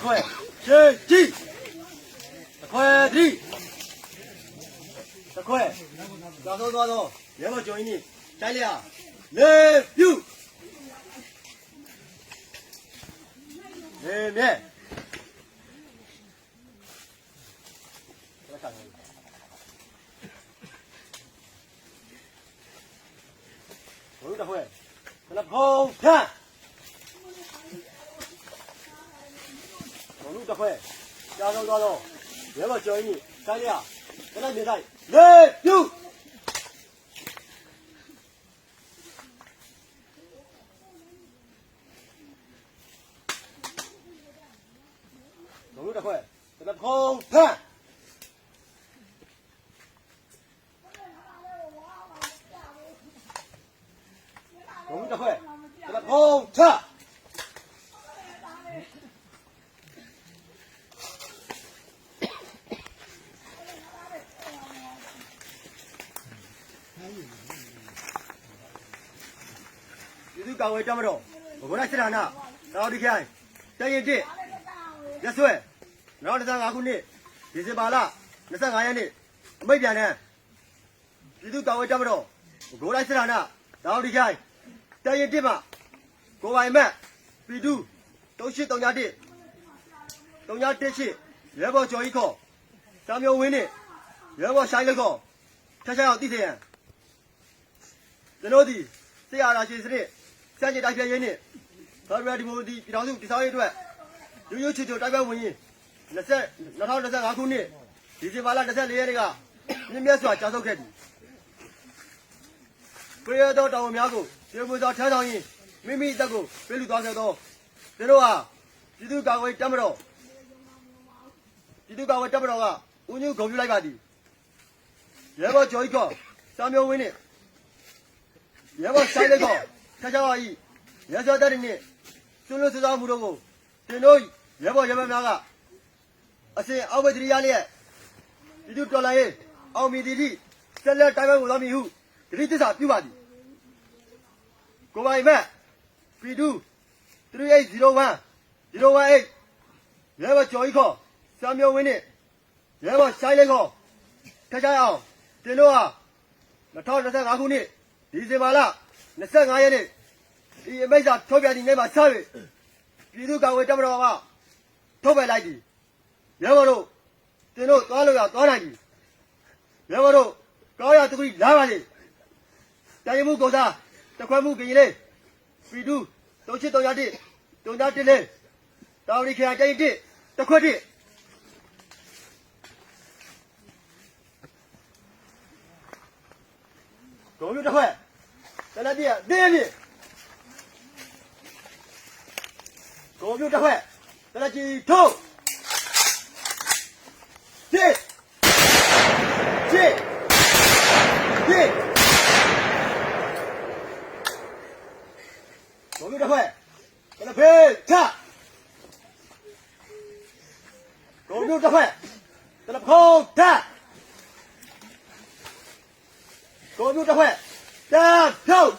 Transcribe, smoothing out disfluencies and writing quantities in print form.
快，先进，快点，快，抓住抓住，别往脚里，站俩，left you，前面，我有点会，跟他跑看。这会，加州抓住，别往脚里，站俩，跟他比赛，left you。这会，跟他跑看。这会，跟他跑看。ပြည်သူ့ကာကွယ်တပ်မတော်ဘုရားစစ်ဌာနတောင်ဒီခိုင်တရင်တစ်ရက်စွဲ2025ခုနှစ်ဒီဇင်ဘာလ25ရက်နေ့အမိန့်ပြန်တဲ့ပြည်သူ့ကာကွယ်တပ်မတော်ဘုရားစစ်ဌာနတောင်ဒီခိုင်တရင်တစ်မှာကိုပိုင်မက်ပြည်သူ3831 318ရဲဘော်ကျော်ကြီးခေါ်စာမျိုးဝင်းနဲ့ရဲဘော်ရှိုင်းလက်ခေါ်ထက်အောင်သိစေရန်ကျွန်တော်ဒီဆရာရာရှိစနစ်စံကြေတိုက်ပြရင်းနဲ့ဘာရဒီမိုဒီပြည်တော်စုတည်ဆောက်ရေးအတွက်ရိုးရိုးချွတ်ချွတ်တိုက်ပွဲဝင်ရင်2025ခုနှစ်ဒီဇင်ဘာလ24ရက်နေ့ကမြင့်မြတ်စွာကြာဆုံးခဲ့သည်ပြည်တော်တော်များကိုကျေပွေစွာထမ်းဆောင်ရင်းမိမိအသက်ကိုပေးလူသွားခဲ့သောကျွန်တော်ဟာပြည်သူ့ကာကွယ်တပ်မတော်ကဦးညွှတ်ဂုဏ်ပြုလိုက်ပါသည်ရဲဘော်ကျော်ကြီးကစာမျိုးဝင်းနဲ့ရဲဘော်ဆိုင်လေးကခချောင်းကြီးရဲစောတက်တဲ့နဲ့ကျွလွတ်စောမှုတို့ကိုတင်တို့ရဲဘော်ရဲမများကအစဉ်အောက်ဝဲတရီရလျက်ပြည်သူတော်လှန်ရေးအောင်မြင်သည့်ဆက်လက်တိုင်းပွဲကိုသွားမည်ဟုတတိသစ္စာပြုပါသည်ကိုပိုင်မက်ပြည်သူ3801 018ရဲဘော်ကျော်ကြီးခေါ်စာမျိုးဝင်းနဲ့ရဲဘော်ဆိုင်လေးခေါ်ခချောင်းအောင်တင်တို့ဟာ2025ခုနှစ်ဒီဇင်ဘာလ25ရက်နေ့ဒီအမိန့်စာထုတ်ပြန်သည့်နေ့မှာဆက်၍ပြည်သူ့ကာကွယ်တပ်မတော်ကထုတ်ပြန်လိုက်သည်ရဲဘော်တို့တင်တို့သွားလို့ရသွားနိုင်သည်ရဲဘော်တို့ကောင်းရတခုလာပါလေတိုင်းမှုကိုစားတခွဲမှုကရင်လေးပြည်သူ3831 311တောင်ရီခရိုင်တိုင်းတစ်တခွက်တစ်ဂုံမျိုးတစ်ခွက်တလက်ပြည့်ပြည့်ဂုံမျိုးတစ်ခွက်တလက်ကြီးထုတ်ပြည့်ပြည့်ပြည့်ဂုံမျိုးတစ်ခွက်တလက်ဖေးချဂုံမျိုးတစ်ခွက်တလက်ဖောင်းထဂုံမျိုးတစ်ခွက်တဖြုတ်